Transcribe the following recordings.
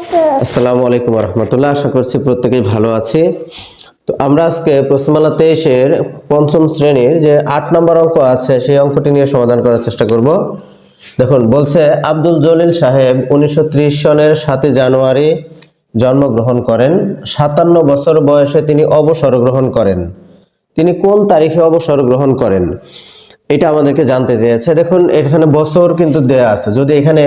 আসসালামু আলাইকুম রহমতুল্লাহ। আশা করছি প্রত্যেকেই ভালো আছে। তো আমরা আজকে প্রশ্নমালা 23-এর পঞ্চম শ্রেণীর যে 8 নম্বর অঙ্ক আছে সেই অঙ্কটি নিয়ে সমাধান করার চেষ্টা করব। দেখুন, বলছে আব্দুল জলিল সাহেব 1930 সনের 7 জানুয়ারি জন্মগ্রহণ করেন। 57 বছর বয়সে তিনি অবসর গ্রহণ করেন। তিনি কোন তারিখে অবসর গ্রহণ করেন এটা আমাদেরকে জানতে চেয়েছে। দেখুন, এখানে বছর কিন্তু দেয়া আছে। যদি এখানে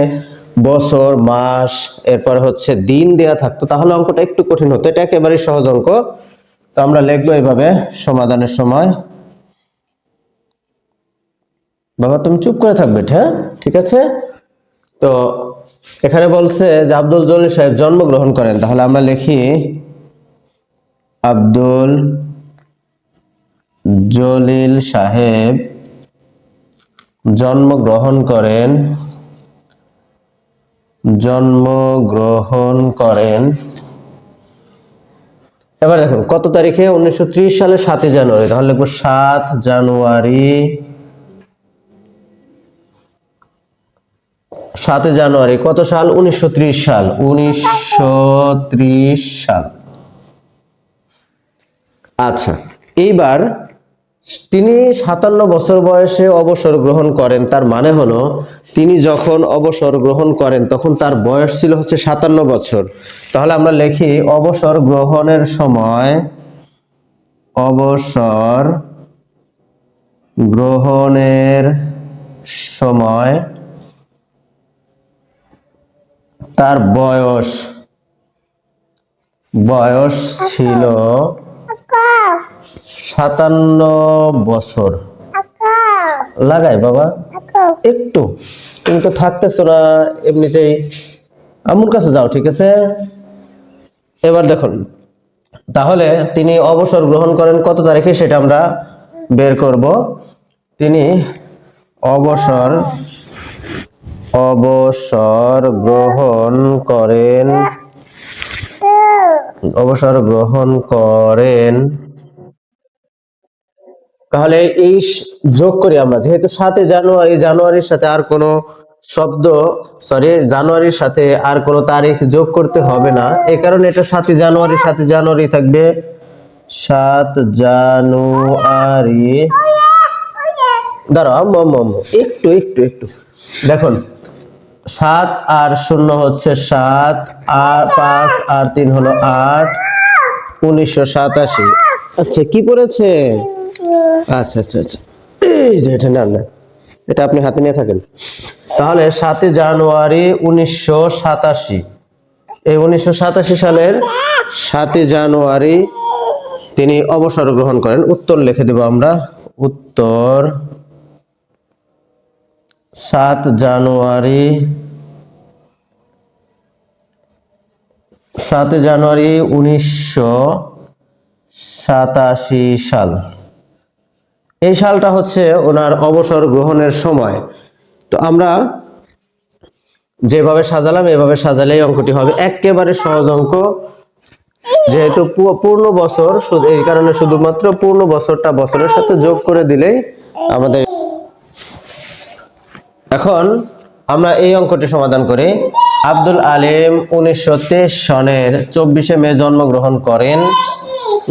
বছর, মাস, এরপর হচ্ছে দিন দেয়া থাকতো তাহলে অঙ্কটা একটু কঠিন হতো। এটা একেবারে সহজ অঙ্ক। তো আমরা লিখবো এইভাবে সমাধানের সময়। বাবা তুমি চুপ করে থাকবে, হ্যাঁ ঠিক আছে। তো এখানে বলছে যে আব্দুল জলিল সাহেব জন্মগ্রহণ করেন, তাহলে আমরা লিখি আব্দুল জলিল সাহেব জন্মগ্রহণ করেন এবার দেখুন কত তারিখে, 1930 সালের 7 জানুয়ারি। তাহলে লিখবো 7 জানুয়ারি। 7 জানুয়ারি কত সাল? 1930 সাল। 1930 সাল। আচ্ছা, এইবার তিনি 57 বছর বয়সে অবসর গ্রহণ করেন। তার মানে হলো তিনি যখন অবসর গ্রহণ করেন তখন তার বয়স ছিল হচ্ছে 57 বছর। তাহলে আমরা লিখি অবসর গ্রহণের সময় তার বয়স ছিল 57 বছর। লাগাই বাবা একটু, তুমি তো থাকতেছো না এমনিতেই, আম্মুর কাছে যাও, ঠিক আছে। এবার দেখুন, তাহলে তিনি অবসর গ্রহণ করেন কত তারিখে সেটা আমরা বের করব। তিনি অবসর গ্রহণ করেন তাহলে এই যোগ করি আমরা, যেহেতু 7 জানুয়ারি, জানুয়ারির সাথে আর কোনো জানুয়ারির সাথে আর কোনো তারিখ যোগ করতে হবে না, এই কারণে এটা 7 জানুয়ারি থাকবে। 7 জানুয়ারি। দাঁড়াও আম্মু, একটু একটু একটু দেখুন, 7 আর 0 হচ্ছে 7, আর 5 আর 3 হলো 8, 1987। আচ্ছা, কি পড়েছে? আচ্ছা আচ্ছা আচ্ছা, এই যে এটা না, এটা আপনি হাতে নিয়ে থাকেন। তাহলে 7 জানুয়ারি 1987, এই 1987 সালের 7 জানুয়ারি তিনি অবসর গ্রহণ করেন। উত্তর লিখে দেব আমরা। উত্তর 7 জানুয়ারি 1987 সাল। এই সালটা হচ্ছে ওনার অবসর গ্রহণের সময়। তো আমরা যেভাবে সাজালাম এভাবে সাজালেই অঙ্কটি হবে। একেবারে সহজ অঙ্ক, যেহেতু পূর্ণ বছর, এই কারণে শুধুমাত্র পূর্ণ বছরটা বছরের সাথে যোগ করে দিলেই আমাদের। এখন আমরা এই অঙ্কটি সমাধান করি। আব্দুল আলিম 1923 সনের 24 মে জন্মগ্রহণ করেন।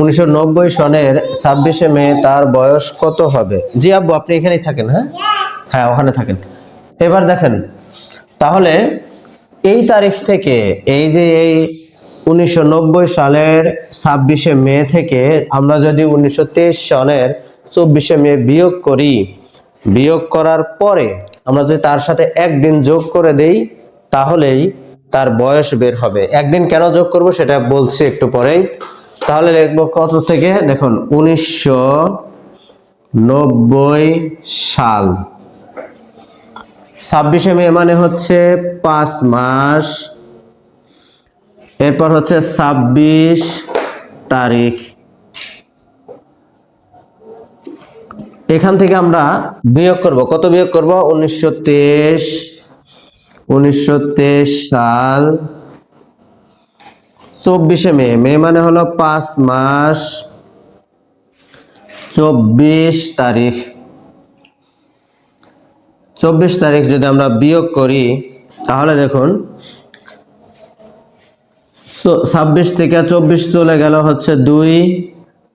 1990 সনের 26 মে তার বয়স কত হবে? জি আব্বু, আপনি এখানেই থাকেন। হ্যাঁ হ্যাঁ, ওখানে থাকেন। এবার দেখেন, তাহলে এই তারিখ থেকে, এই যে এই 1990 সালের 26 মে থেকে আমরা যদি 1923 সনের 24 মে বিয়োগ করি, বিয়োগ করার পরে আমরা যদি তার সাথে একদিন যোগ করে দেই তাহলেই তার বয়স বের হবে। একদিন কেন যোগ করব সেটা বলছি একটু পরেই। তাহলে লিখবো কত থেকে, দেখুন 1990 সাল। 26 মে মানে হচ্ছে 5 মাস, এরপর হচ্ছে 26 তারিখ। এখান থেকে আমরা বিয়োগ করব, কত বিয়োগ করব? 1923 সাল 24 মে, মে মানে হলো 5 মাস 24 তারিখ। 24 তারিখ যদি আমরা বিয়োগ করি তাহলে দেখুন তো 26 থেকে 24 চলে গেল হচ্ছে 2,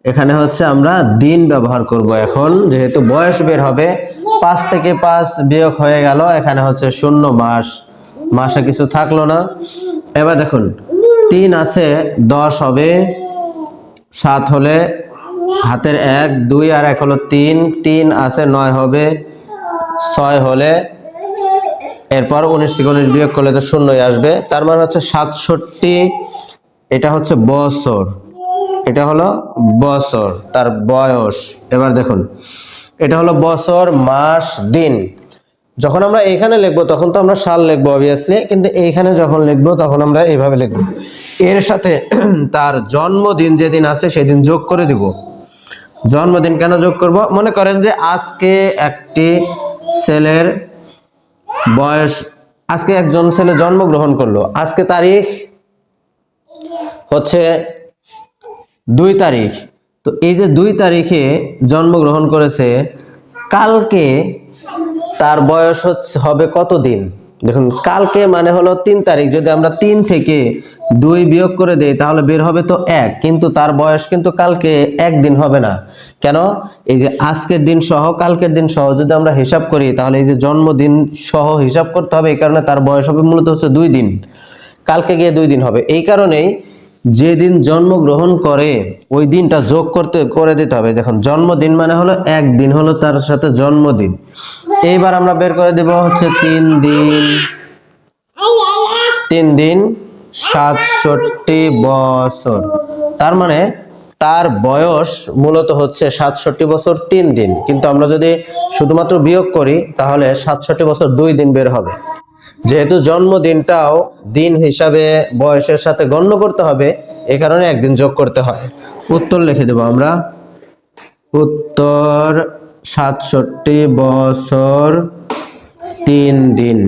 এখানে হচ্ছে আমরা দিন ব্যবহার করব এখন, যেহেতু বয়স বের হবে। 5 থেকে 5 বিয়োগ হয়ে গেল, এখানে হচ্ছে 0 মাস, মাসে কিছু থাকলো না। এবার দেখুন 3 আছে 10 হবে, 7 হলে হাতের 1, 2 আর 1 হলো 3, 3 আছে 9 হবে, 6 হলে এরপর 19 থেকে 19 বিয়োগ করলে তো 0ই আসবে, তার মানে হচ্ছে 67। এটা হচ্ছে বছর, এটা হলো বছর, তার বয়স। এবার দেখুন এটা হলো বছর, মাস, দিন। যখন আমরা এখানে লিখবো তখন তো আমরা সাল লিখবো অবভিয়াসলি, কিন্তু এইখানে যখন লিখবো তখন আমরা এইভাবে লিখবো, এর সাথে তার জন্মদিন যেদিন আছে সেদিন যোগ করে দিব। জন্মদিন কেন যোগ করব? মনে করেন যে আজকে একটি ছেলের বয়স, আজকে একজন ছেলে জন্মগ্রহণ করলো, আজকে তারিখ হচ্ছে 2 তারিখ। তো এই যে 2 তারিখে জন্মগ্রহণ করেছে, কালকে তার বয়স হবে কত দিন? দেখুন কালকে মানে হলো 3 তারিখ, যদি আমরা 3 থেকে 2 বিয়োগ করে দেই তাহলে বের হবে তো 1, কিন্তু তার বয়স কিন্তু কালকে 1 দিন হবে না। কেন? এই যে আজকের দিন সহ কালকের দিন সহ যদি আমরা হিসাব করি তাহলে এই যে জন্মদিন সহ হিসাব করতে হবে, এই কারণে তার বয়স হবে মূলত হচ্ছে 2 দিন, কালকে গিয়ে 2 দিন হবে। এই কারণেই যেদিন জন্মগ্রহণ করে ওই দিনটা যোগ করে দিতে হবে। দেখুন জন্মদিন মানে হলো 1 দিন হলো তার সাথে জন্মদিন। এইবার আমরা বের করে দেব হচ্ছে 3 দিন, 3 দিন 67 বছর। তার মানে তার বয়স মূলত হচ্ছে 67 বছর 3 দিন, কিন্তু আমরা যদি শুধুমাত্র বিয়োগ করি তাহলে 67 বছর 2 দিন বের হবে। যেহেতু জন্মদিনটাও দিন হিসাবে বয়সের সাথে গণ্য করতে হবে, এই কারণে একদিন যোগ করতে হয়। উত্তর লিখে দেব আমরা, উত্তর 67 বছর 3 দিন।